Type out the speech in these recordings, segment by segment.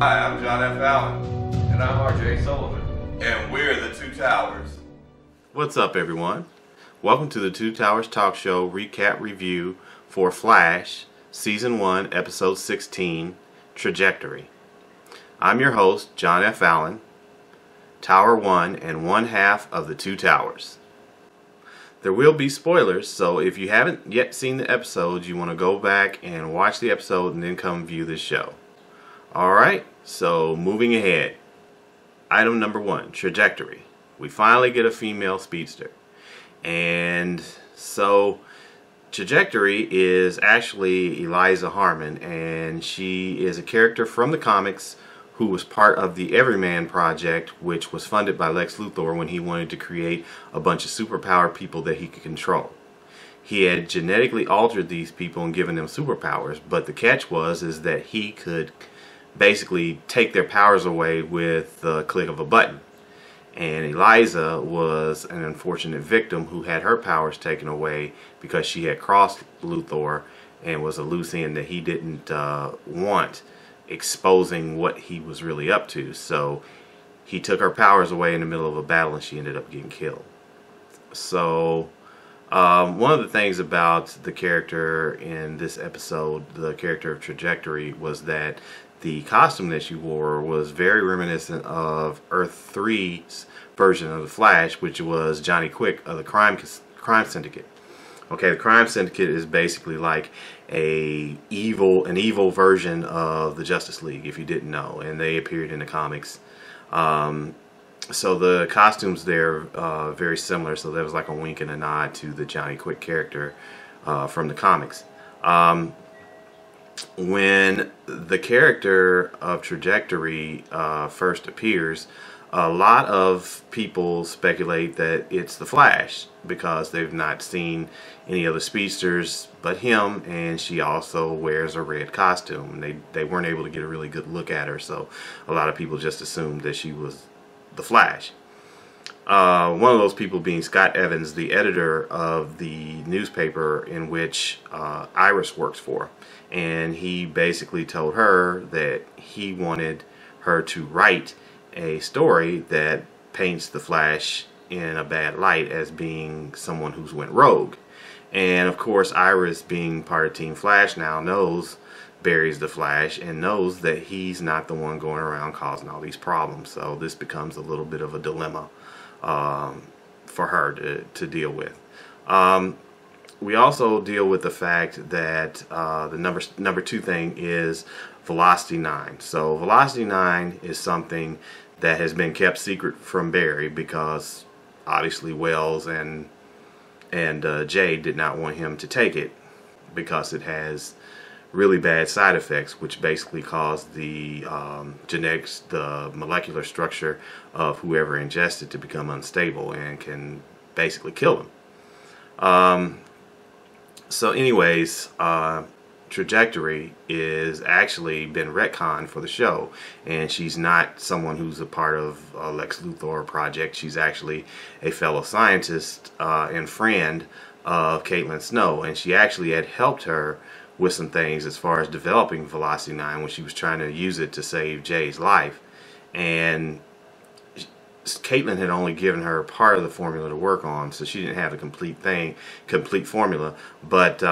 Hi, I'm John F. Allen. And I'm R.J. Sullivan. And we're the Two Towers. What's up, everyone? Welcome to the Two Towers Talk Show recap review for Flash, Season 1, Episode 16, Trajectory. I'm your host, John F. Allen, Tower 1 and one half of the Two Towers. There will be spoilers, so if you haven't yet seen the episodes, you want to go back and watch the episode and then come view this show. Alright, so moving ahead. Item number 1, Trajectory. We finally get a female speedster. And so Trajectory is actually Eliza Harmon, and she is a character from the comics who was part of the Everyman Project, which was funded by Lex Luthor when he wanted to create a bunch of superpowered people that he could control. He had genetically altered these people and given them superpowers, but the catch is that he could basically take their powers away with the click of a button. And Eliza was an unfortunate victim who had her powers taken away because she had crossed Luthor and was a loose end that he didn't want exposing what he was really up to. So he took her powers away in the middle of a battle and she ended up getting killed. So one of the things about the character in this episode, the character of Trajectory, was that the costume that she wore was very reminiscent of Earth 3's version of the Flash, which was Johnny Quick of the Crime Syndicate. Okay, the Crime Syndicate is basically like an evil version of the Justice League, if you didn't know, and they appeared in the comics. So the costumes there are very similar, so there was like a wink and a nod to the Johnny Quick character from the comics. When the character of Trajectory first appears, a lot of people speculate that it's the Flash because they've not seen any other speedsters but him, and she also wears a red costume. They weren't able to get a really good look at her, so a lot of people just assumed that she was the Flash. One of those people being Scott Evans, the editor of the newspaper in which Iris works for. And he basically told her that he wanted her to write a story that paints the Flash in a bad light as being someone who's went rogue. And of course, Iris, being part of Team Flash now, knows Barry's the Flash and knows that he's not the one going around causing all these problems. So this becomes a little bit of a dilemma for her to deal with. We also deal with the fact that the number 2 thing is Velocity 9. So Velocity 9 is something that has been kept secret from Barry because obviously Wells and Jay did not want him to take it because it has really bad side effects, which basically cause the genetics, the molecular structure of whoever ingests it to become unstable and can basically kill them. So anyways, Trajectory is actually been retconned for the show, and she's not someone who's a part of Lex Luthor project. She's actually a fellow scientist and friend of Caitlin Snow, and she actually had helped her with some things as far as developing Velocity 9 when she was trying to use it to save Jay's life. And Caitlin had only given her part of the formula to work on, so she didn't have a complete formula. But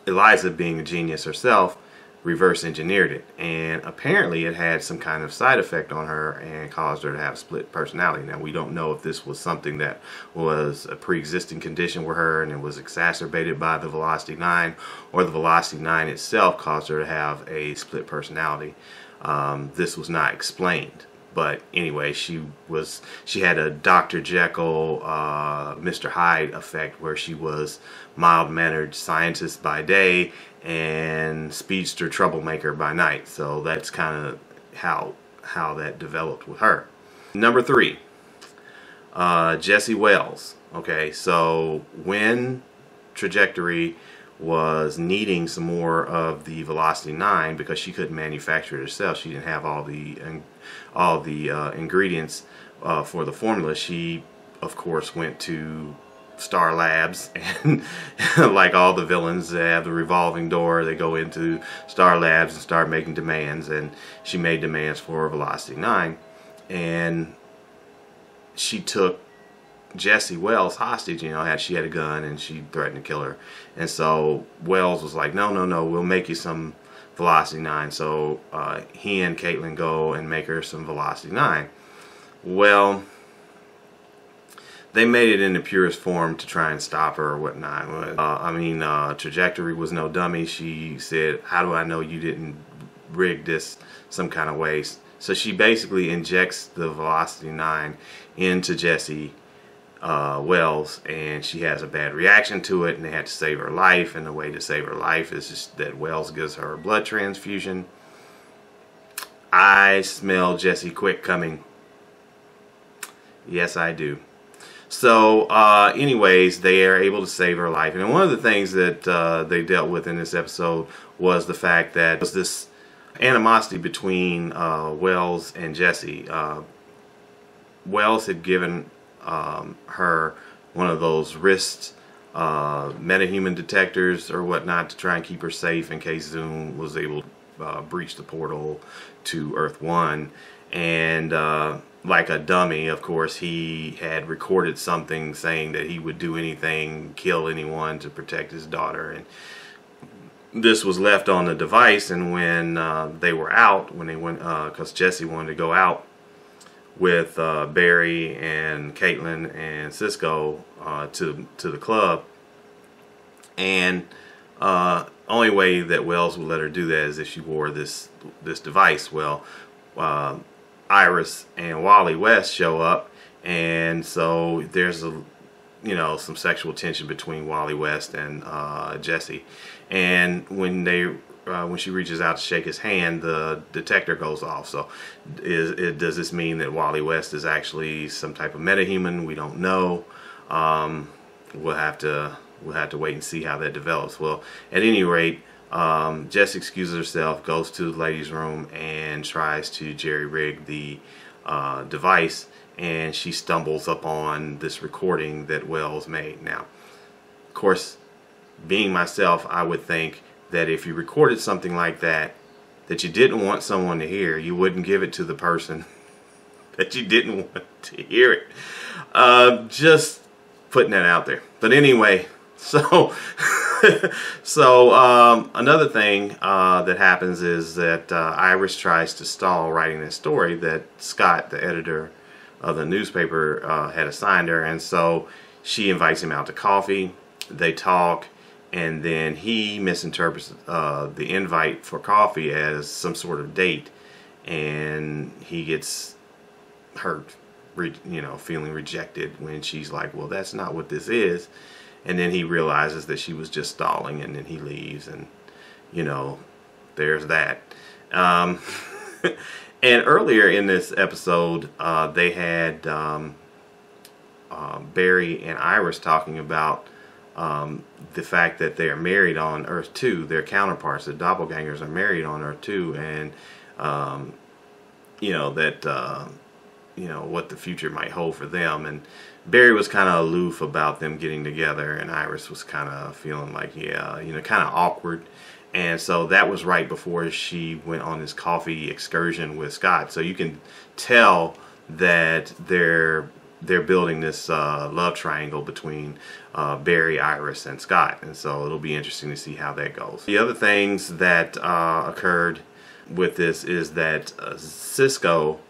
Eliza, being a genius herself, reverse engineered it, and apparently it had some kind of side effect on her and caused her to have split personality. Now, we don't know if this was something that was a pre-existing condition with her and it was exacerbated by the Velocity 9, or the Velocity 9 itself caused her to have a split personality. This was not explained. But anyway, she had a Dr. Jekyll, Mr. Hyde effect, where she was mild-mannered scientist by day and speedster troublemaker by night. So that's kind of how that developed with her. Number 3, Jesse Wells. Okay, so when Trajectory was needing some more of the Velocity 9 because she couldn't manufacture it herself, she didn't have all the ingredients for the formula, she of course went to Star Labs, and like all the villains, they have the revolving door. They go into Star Labs and start making demands, and she made demands for Velocity 9, and she took Jesse Wells hostage. You know, she had a gun and she threatened to kill her, and so Wells was like, no, we'll make you some Velocity 9. So he and Caitlin go and make her some Velocity 9. Well, they made it in the purest form to try and stop her or whatnot. Trajectory was no dummy. She said, how do I know you didn't rig this some kind of way? So she basically injects the Velocity 9 into Jesse Wells, and she has a bad reaction to it, and they had to save her life, and the way to save her life is just that Wells gives her a blood transfusion. I smell Jesse Quick coming. Yes, I do. So anyways, they are able to save her life. And one of the things that they dealt with in this episode was the fact that there was this animosity between Wells and Jesse. Wells had given her one of those wrist metahuman detectors or whatnot to try and keep her safe in case Zoom was able to breach the portal to Earth 1. And like a dummy, of course, he had recorded something saying that he would do anything, kill anyone to protect his daughter. And this was left on the device, and when they were out, when they went, because Jesse wanted to go out with Barry and Caitlin and Cisco to the club, and only way that Wells would let her do that is if she wore this device. Well, Iris and Wally West show up, and so there's some sexual tension between Wally West and Jesse. And when she reaches out to shake his hand, the detector goes off. So does this mean that Wally West is actually some type of metahuman? We don't know. We'll have to wait and see how that develops. Well, at any rate, Jess excuses herself, goes to the ladies' room, and tries to jerry-rig the device, and she stumbles upon this recording that Wells made. Now, of course, being myself, I would think that if you recorded something like that you didn't want someone to hear, you wouldn't give it to the person that you didn't want to hear it. Just putting that out there. But anyway, so another thing that happens is that Iris tries to stall writing this story that Scott, the editor of the newspaper, had assigned her, and so she invites him out to coffee. They talk, and then he misinterprets the invite for coffee as some sort of date, and he gets hurt, feeling rejected when she's like, well, that's not what this is. And then he realizes that she was just stalling, and then he leaves, and there's that. And earlier in this episode, they had Barry and Iris talking about the fact that they are married on Earth 2. Their counterparts, the doppelgangers, are married on Earth 2, and what the future might hold for them. And Barry was kind of aloof about them getting together, and Iris was kind of feeling like, kind of awkward. And so that was right before she went on this coffee excursion with Scott. So you can tell that they're building this love triangle between Barry, Iris, and Scott. And so it'll be interesting to see how that goes. The other things that occurred with this is that Cisco,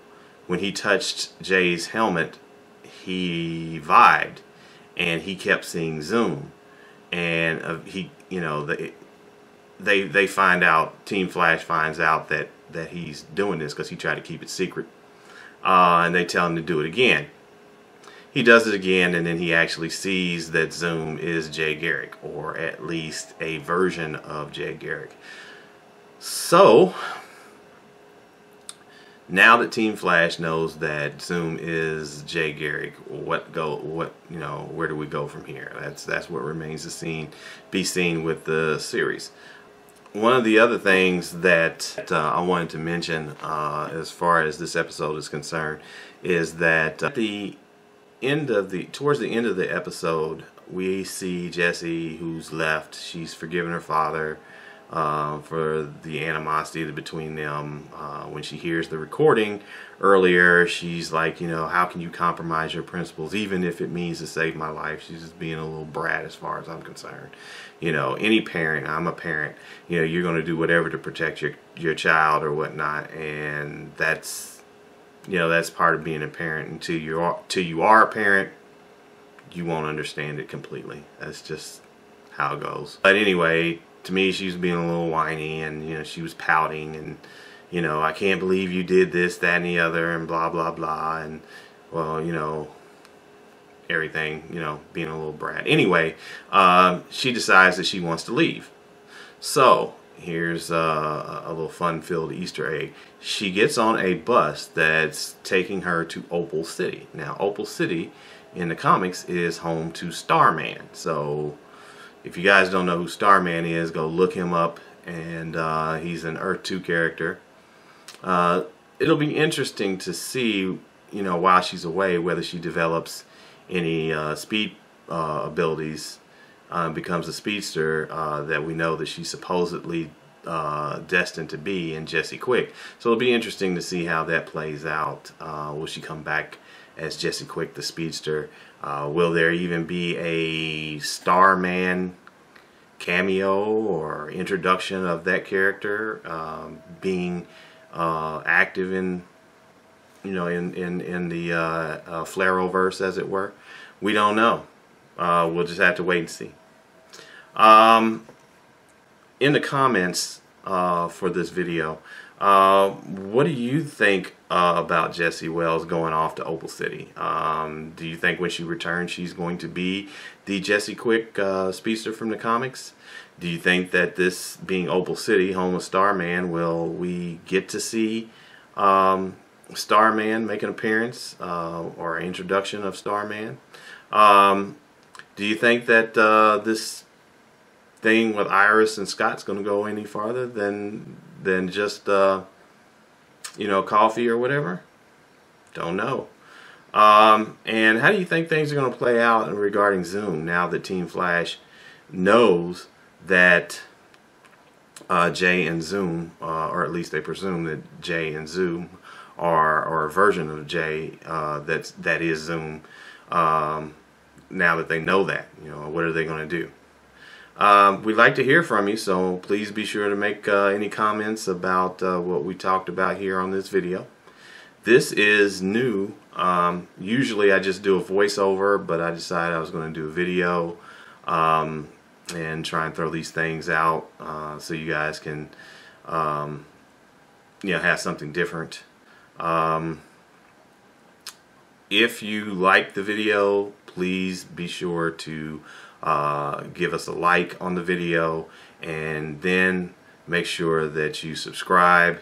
when he touched Jay's helmet, he vibed, and he kept seeing Zoom, and they find out, Team Flash finds out that he's doing this because he tried to keep it secret, and they tell him to do it again. He does it again, and then he actually sees that Zoom is Jay Garrick, or at least a version of Jay Garrick. So now that Team Flash knows that Zoom is Jay Garrick, where do we go from here? That's what remains to be seen with the series. One of the other things that I wanted to mention as far as this episode is concerned is that towards the end of the episode, we see Jessie, who's left. She's forgiven her father for the animosity between them. When she hears the recording earlier, she's like, you know, how can you compromise your principles even if it means to save my life? She's just being a little brat as far as I'm concerned. You know, any parent, I'm a parent, you know, you're going to do whatever to protect your child or whatnot, and that's, you know, that's part of being a parent. Until you are a parent, you won't understand it completely. That's just how it goes. But anyway, to me, she was being a little whiny, and, you know, she was pouting, and, you know, I can't believe you did this, that, and the other, and blah, blah, blah, and, well, you know, everything, you know, being a little brat. Anyway, she decides that she wants to leave. So, here's a little fun-filled Easter egg. She gets on a bus that's taking her to Opal City. Now, Opal City in the comics is home to Starman. So, if you guys don't know who Starman is, go look him up, and he's an Earth 2 character. It'll be interesting to see, you know, while she's away, whether she develops any speed abilities, becomes a speedster that we know that she's supposedly destined to be in Jessie Quick. So it'll be interesting to see how that plays out. Will she come back as Jessie Quick, the speedster? Will there even be a Starman cameo or introduction of that character being active in, you know, in the Flareoverse, as it were? We don't know. We'll just have to wait and see. In the comments for this video, what do you think about Jessie Wells going off to Opal City? Do you think when she returns she's going to be the Jessie Quick speedster from the comics? Do you think that this being Opal City, home of Starman, will we get to see Starman make an appearance or an introduction of Starman? Do you think that this thing with Iris and Scott's going to go any farther than just you know, coffee or whatever? Don't know. And how do you think things are going to play out regarding Zoom now that Team Flash knows that Jay and Zoom, or at least they presume that Jay and Zoom are a version of Jay that is Zoom? Now that they know that, you know, what are they going to do? We'd like to hear from you, so please be sure to make any comments about what we talked about here on this video. This is new. Usually I just do a voiceover, but I decided I was going to do a video and try and throw these things out so you guys can you know, have something different. If you like the video, please be sure to give us a like on the video, and then make sure that you subscribe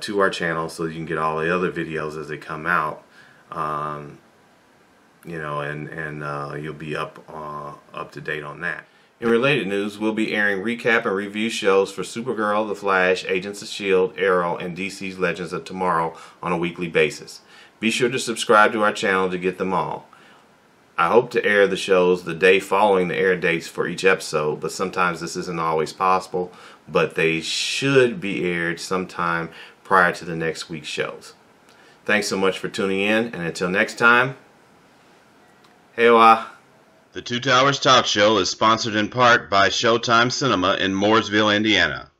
to our channel so you can get all the other videos as they come out. You know, and you'll be up to date on that. In related news, we'll be airing recap and review shows for Supergirl, The Flash, Agents of S.H.I.E.L.D., Arrow, and DC's Legends of Tomorrow on a weekly basis. Be sure to subscribe to our channel to get them all. I hope to air the shows the day following the air dates for each episode, but sometimes this isn't always possible, but they should be aired sometime prior to the next week's shows. Thanks so much for tuning in, and until next time, hewa. The Two Towers Talk Show is sponsored in part by Showtime Cinema in Mooresville, Indiana.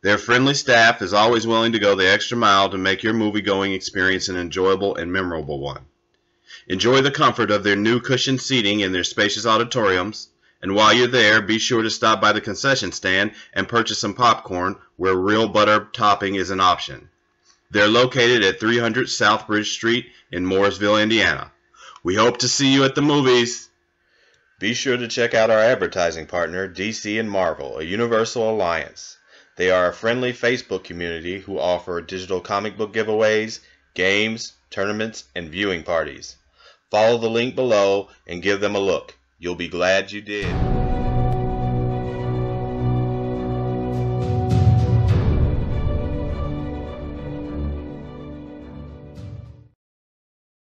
Their friendly staff is always willing to go the extra mile to make your movie-going experience an enjoyable and memorable one. Enjoy the comfort of their new cushioned seating in their spacious auditoriums, and while you're there, be sure to stop by the concession stand and purchase some popcorn where real butter topping is an option. They're located at 300 South Bridge Street in Mooresville, Indiana. We hope to see you at the movies. Be sure to check out our advertising partner, DC and Marvel, a Universal Alliance. They are a friendly Facebook community who offer digital comic book giveaways, games, tournaments, and viewing parties. Follow the link below and give them a look. You'll be glad you did.